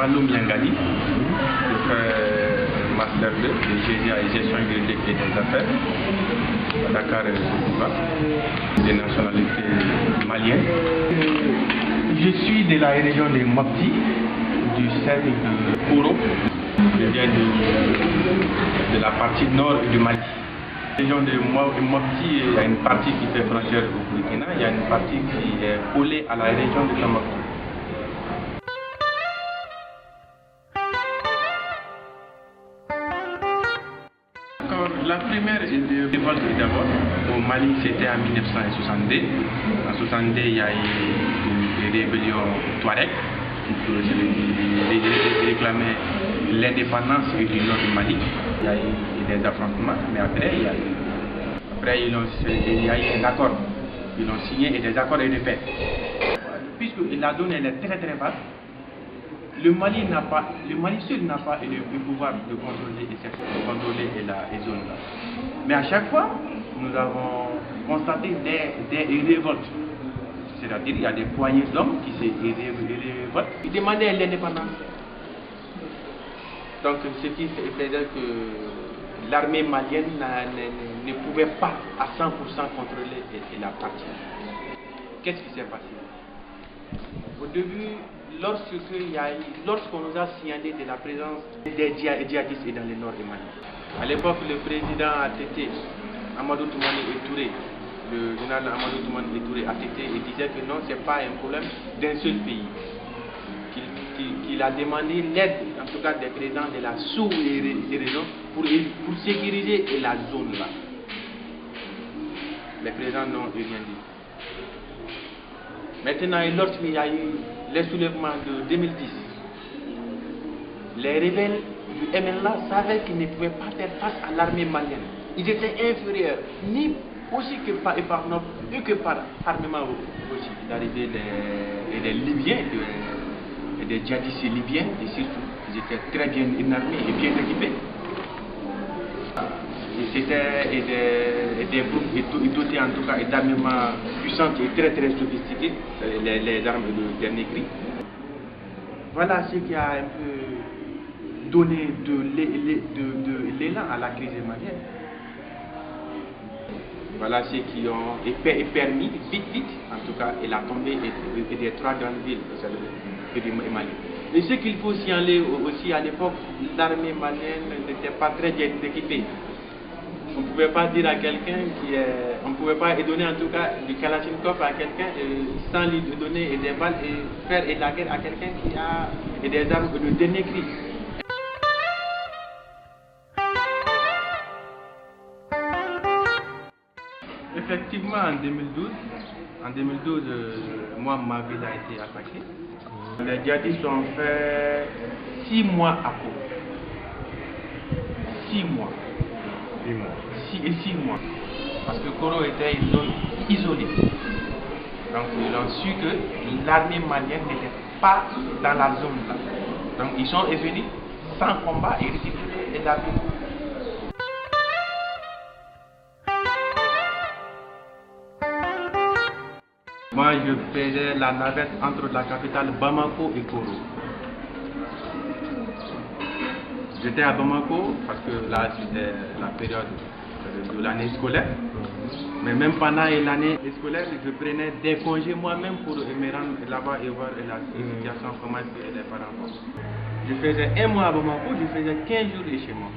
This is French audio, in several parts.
Maloum Yangali. Je fais Master 2 de GGA et gestion juridique et des affaires à Dakar et Cuba, des nationalités maliennes. Je suis de la région de Mopti, du cercle de Koro. Je viens de la partie nord du Mali. La région de Mopti, il y a une partie qui fait frontière au Burkina, il y a une partie qui est collée à la région de Tombouctou. La première révolte d'abord au Mali, c'était en 1962. En 1962, il y a eu des rébellions Touareg qui réclamaient l'indépendance du nord du Mali. Il y a eu des affrontements, mais après, il y a eu un accord. Ils ont signé des accords de paix. Puisque la zone elle est très très vaste, le Mali seul n'a pas le pouvoir de contrôler les zones là. Mais à chaque fois, nous avons constaté des révoltes. C'est-à-dire qu'il y a des poignées d'hommes qui se révoltent. Ils demandaient l'indépendance. Donc ce qui faisait que l'armée malienne ne pouvait pas à 100% contrôler la partie. Qu'est-ce qui s'est passé? Au début, lorsqu'on nous a signalé de la présence des djihadistes dans le nord du Mali, à l'époque, le président ATT, Amadou Toumani Touré, le général Amadou Toumani Touré ATT, il disait que non, ce n'est pas un problème d'un seul pays. Qu'il a demandé l'aide, en tout cas des présidents de la sous-région, pour sécuriser la zone là. Les présidents n'ont rien dit. Maintenant, lorsqu'il y a eu les soulèvements de 2010, les rebelles du MNLA savaient qu'ils ne pouvaient pas faire face à l'armée malienne. Ils étaient inférieurs, ni aussi que par armement aussi. Il est arrivé des Libyens, des djihadistes libyens, et surtout, ils étaient très bien armés et bien équipés. C'était des groupes dotés en tout cas d'armements puissants et très très sophistiqués, les armes de dernier cri. Voilà ce qui a un peu donné de l'élan à la crise malienne. Voilà ceux qui ont permis vite, en tout cas, la tombée des trois grandes villes du Mali. Et ce qu'il faut signaler aussi à l'époque, l'armée malienne n'était pas très bien équipée. On ne pouvait pas dire à quelqu'un on ne pouvait pas donner en tout cas du Kalachnikov à quelqu'un sans lui donner des balles et faire la guerre à quelqu'un qui a des armes de dernier cri. Effectivement, en 2012, moi, ma ville a été attaquée. Les djihadistes ont fait 6 mois à Koro. 6 mois. 6 mois. Parce que Koro était une zone isolée. Donc ils ont su que l'armée malienne n'était pas dans la zone là. Donc ils sont venus sans combat et récupérer la ville. Moi, je faisais la navette entre la capitale Bamako et Koro. J'étais à Bamako parce que là, c'était la période de l'année scolaire. Mais même pendant l'année scolaire, je prenais des congés moi-même pour me rendre là-bas et voir la situation, comment les parents font. Je faisais 1 mois à Bamako, je faisais 15 jours chez moi.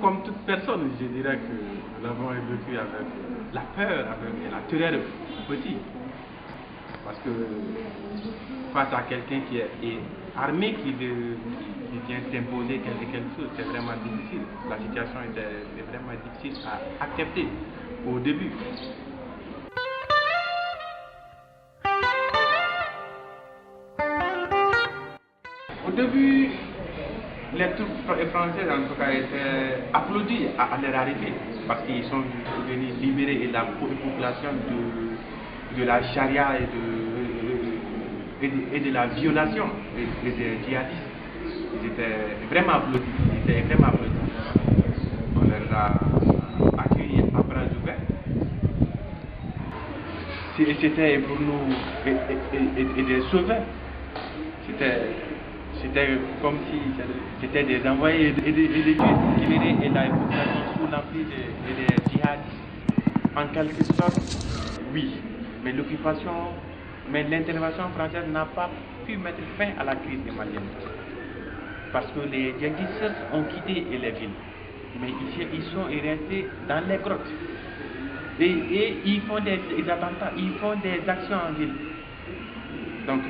Comme toute personne, je dirais que nous l'avons vécu avec la peur, avec la terreur petit. Parce que face à quelqu'un qui est armé, qui vient t'imposer quelque chose, c'est vraiment difficile. La situation est vraiment difficile à accepter au début. Au début, les troupes françaises en tout cas étaient applaudies à leur arrivée parce qu'ils sont venus libérer la population de la charia et de la violation des djihadistes. Ils étaient vraiment applaudis. On leur a accueillis à bras ouverts. c'était pour nous et des sauveurs. C'était comme si c'était des envoyés et des Dieu qui venaient et la population sous l'empire des djihadistes. En quelque sorte, oui, mais l'intervention française n'a pas pu mettre fin à la crise malienne. Parce que les djihadistes ont quitté les villes, mais ici ils sont restés dans les grottes. Et ils font des attentats, ils font des actions en ville. Donc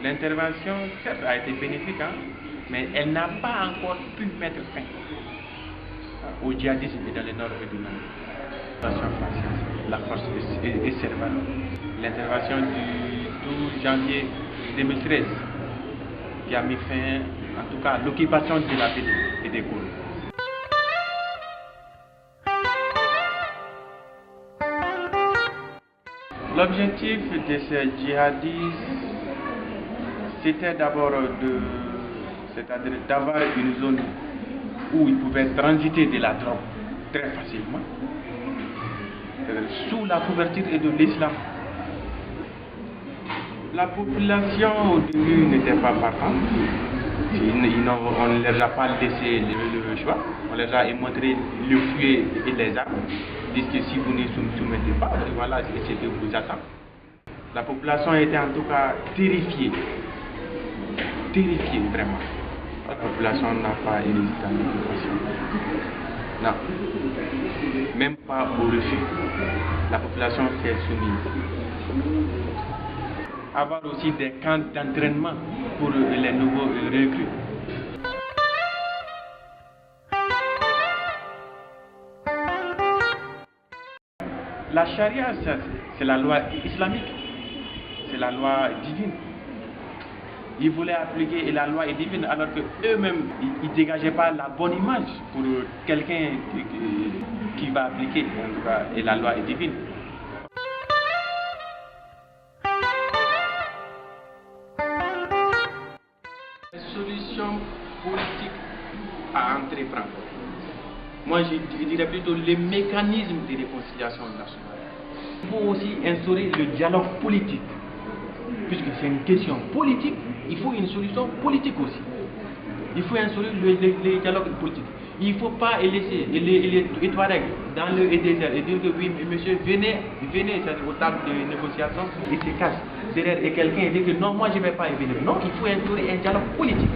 l'intervention, certes, a été bénéfique, hein, mais elle n'a pas encore pu mettre fin au djihadisme dans le nord du Mali. L'intervention française, la force est servante. L'intervention du 12 janvier 2013 qui a mis fin, en tout cas, à l'occupation de la ville et des Gaules. L'objectif de ces djihadistes, c'était d'abord d'avoir une zone où ils pouvaient transiter de la drogue très facilement, sous la couverture de l'islam. La population au début n'était pas partante. On ne leur a pas laissé le choix. On leur a montré le fouet et les armes. Ils disent que si vous ne soumettez pas, voilà, c'est que vous attend. La population était en tout cas terrifiée. Terrifiée vraiment. La population n'a pas hésité à l'occupation. Non. Même pas au refus. La population s'est soumise. Avoir aussi des camps d'entraînement pour les nouveaux recrues. La charia, c'est la loi islamique, c'est la loi divine. Ils voulaient appliquer la loi est divine alors qu'eux-mêmes, ils ne dégageaient pas la bonne image pour quelqu'un qui va appliquer, en tout cas, et la loi est divine. Solution politique à entreprendre. Moi, je dirais plutôt les mécanismes de réconciliation nationale. Il faut aussi instaurer le dialogue politique. Puisque c'est une question politique, il faut une solution politique aussi. Il faut instaurer le dialogue politique. Il ne faut pas laisser les Touaregs dans le désert et dire que oui, monsieur, venez au table de négociation et se cache derrière et quelqu'un dit que non, moi je ne vais pas y venir. Non, il faut instaurer un dialogue politique.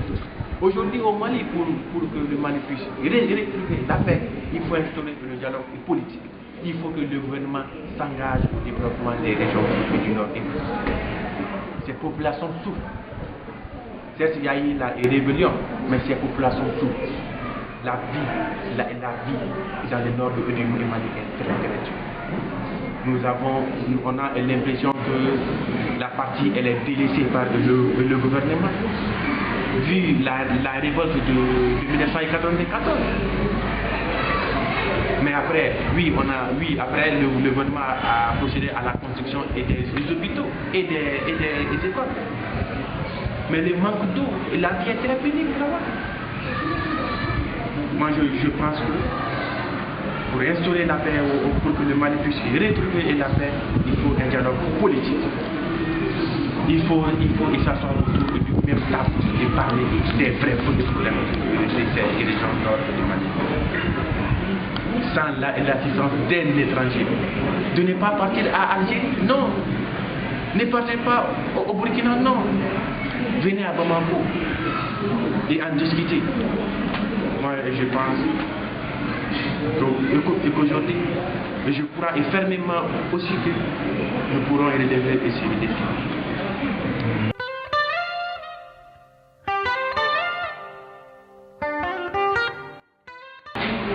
Aujourd'hui au Mali, pour que le Mali puisse retrouver la paix, il faut instaurer le dialogue politique. Il faut que le gouvernement s'engage au développement des régions du Nord et du Sud. Ces populations souffrent. Certes, il y a eu la rébellion, mais ces populations souffrent. La vie dans le nord du Mali est très très dure. On a l'impression que la partie elle est délaissée par le gouvernement. Vu la révolte de 1994. Mais après, après le gouvernement a procédé à la construction des hôpitaux et des écoles. Mais le manque d'eau, la vie est très pénible là-bas. Moi, je pense que pour instaurer la paix, pour que le Mali puisse retrouver la paix, il faut un dialogue politique. Il faut s'asseoir autour du même table et parler des vrais problèmes de ces régions nord du Mali. Sans l'assistance d'un étranger. De ne pas partir à Algérie, non. Ne partez pas au Burkina, non. Venez à Bamako et en discuter. Moi, je pense qu'aujourd'hui, je crois et fermement aussi que nous pourrons relever ces défis.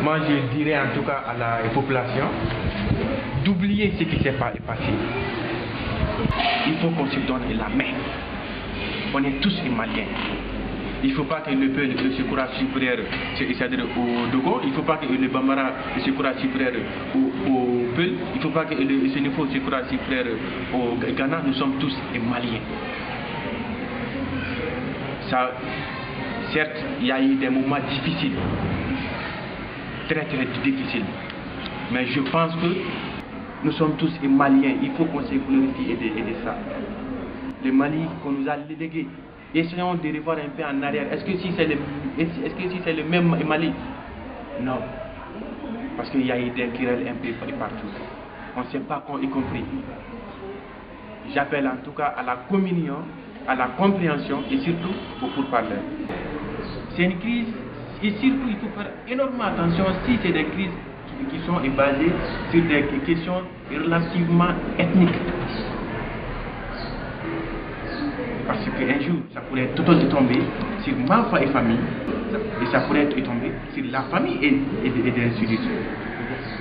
Moi, je dirais en tout cas à la population d'oublier ce qui s'est passé. Il faut qu'on se donne la main. On est tous des Maliens. Il ne faut pas que le peuple se croie supérieur au Dogo. Il ne faut pas que le Bambara se croie supérieur au Peul. Il ne faut pas que le Sénéfo se croie supérieur au Ghana. Nous sommes tous des Maliens. Ça, certes, il y a eu des moments difficiles. Très très difficiles. Mais je pense que Nous sommes tous Maliens, il faut qu'on se glorifie et de ça. Le Mali qu'on nous a légué. Essayons de revoir un peu en arrière. Est-ce que si c'est le même Mali? Non. Parce qu'il y a eu des querelles un peu partout. On ne sait pas y compris. J'appelle en tout cas à la communion, à la compréhension et surtout au pourparlers. C'est une crise et surtout il faut faire énormément attention si c'est des crises qui sont basées sur des questions relativement ethniques. Parce qu'un jour, ça pourrait tout tomber sur ma famille et ça pourrait tomber sur la famille et des institutions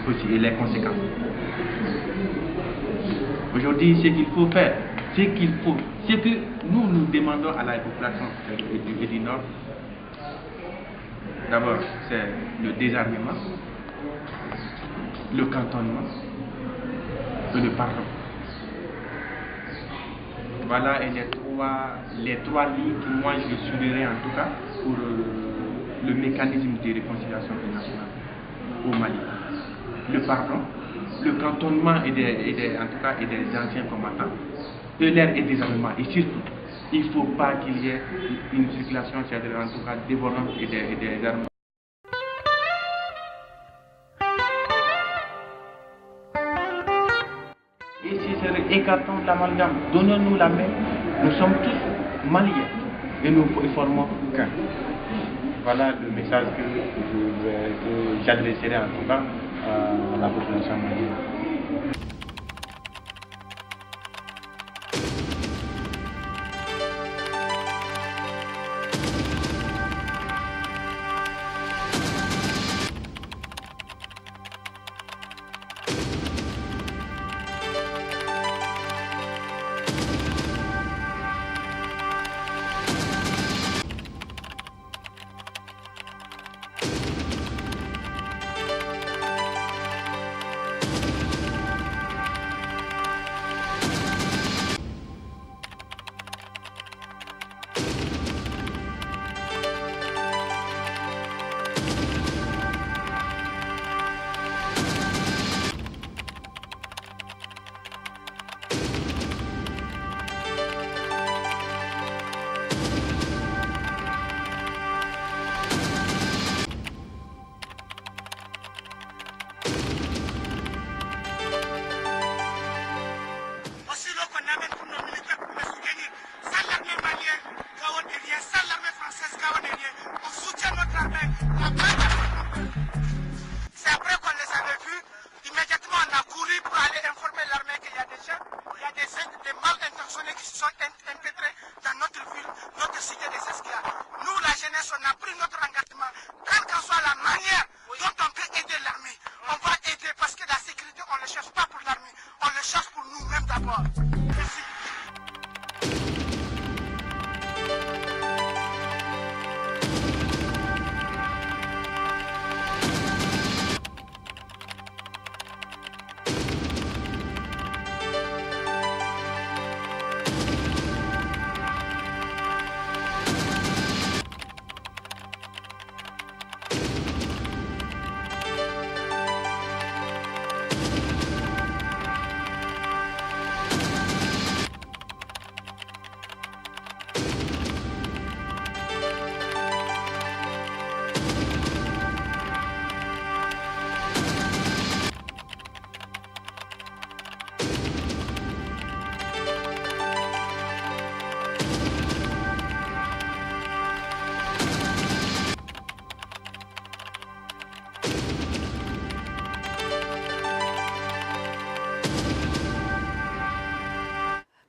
aussi et les conséquences. Aujourd'hui, ce qu'il faut faire, ce que nous demandons à la population du Nord, d'abord, c'est le désarmement, le cantonnement et le pardon. Voilà les trois lignes que moi je suivrai en tout cas pour le mécanisme de réconciliation nationale au Mali. Le pardon, le cantonnement et des anciens combattants, et l'air et désarmement. Et surtout, il ne faut pas qu'il y ait une circulation, c'est-à-dire en tout cas débordante et des armes. Et si c'est écartons l'amalgame, donnons-nous la main, nous sommes tous Maliens et nous formons qu'un. Voilà le message que j'adresserai en tout cas à la population malienne.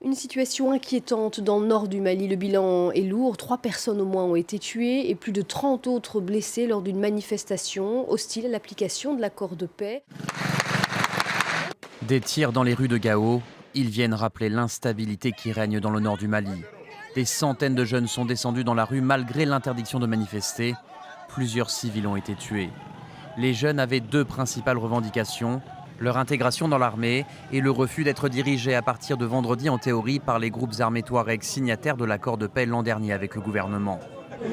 Une situation inquiétante dans le nord du Mali. Le bilan est lourd. 3 personnes au moins ont été tuées et plus de 30 autres blessées lors d'une manifestation hostile à l'application de l'accord de paix. Des tirs dans les rues de Gao, ils viennent rappeler l'instabilité qui règne dans le nord du Mali. Des centaines de jeunes sont descendus dans la rue malgré l'interdiction de manifester. Plusieurs civils ont été tués. Les jeunes avaient 2 principales revendications: leur intégration dans l'armée et le refus d'être dirigés à partir de vendredi en théorie par les groupes armés touaregs signataires de l'accord de paix l'an dernier avec le gouvernement.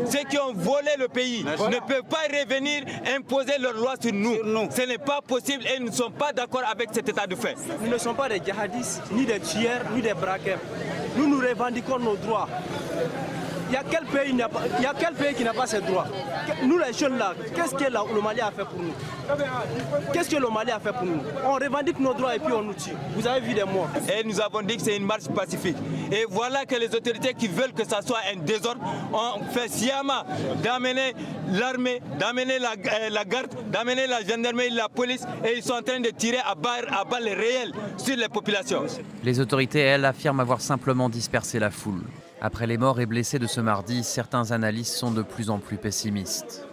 ceux qui ont volé le pays, ne peuvent pas revenir imposer leur loi sur nous. Ce n'est pas possible et nous ne sommes pas d'accord avec cet état de fait. Nous ne sommes pas des djihadistes, ni des tueurs, ni des braqueurs. Nous revendiquons nos droits. Il y a quel pays qui n'a pas ses droits? Nous les jeunes là, qu'est-ce que le Mali a fait pour nous? Qu'est-ce que le Mali a fait pour nous? On revendique nos droits et puis on nous tue. Vous avez vu des morts. Et nous avons dit que c'est une marche pacifique. Et voilà que les autorités qui veulent que ça soit un désordre ont fait sciemment d'amener l'armée, d'amener la garde, d'amener la gendarmerie, la police, et ils sont en train de tirer à balles réelles sur les populations. Les autorités, elles, affirment avoir simplement dispersé la foule. Après les morts et blessés de ce mardi, certains analystes sont de plus en plus pessimistes.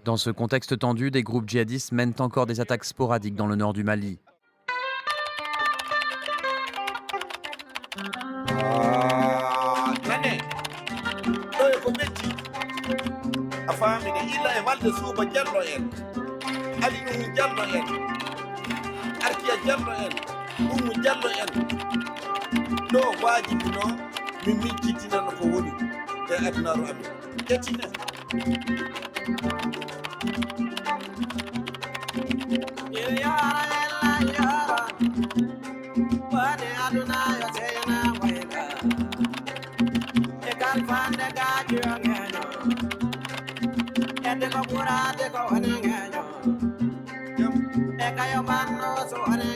Dans ce contexte tendu, des groupes djihadistes mènent encore des attaques sporadiques dans le nord du Mali. Mimi kitina no ko woni e aduna ro am ketina ya wade aduna yo tena wega e kal fande ga jongeno e de ko pura de ko woni ngeno e kayo manno so woni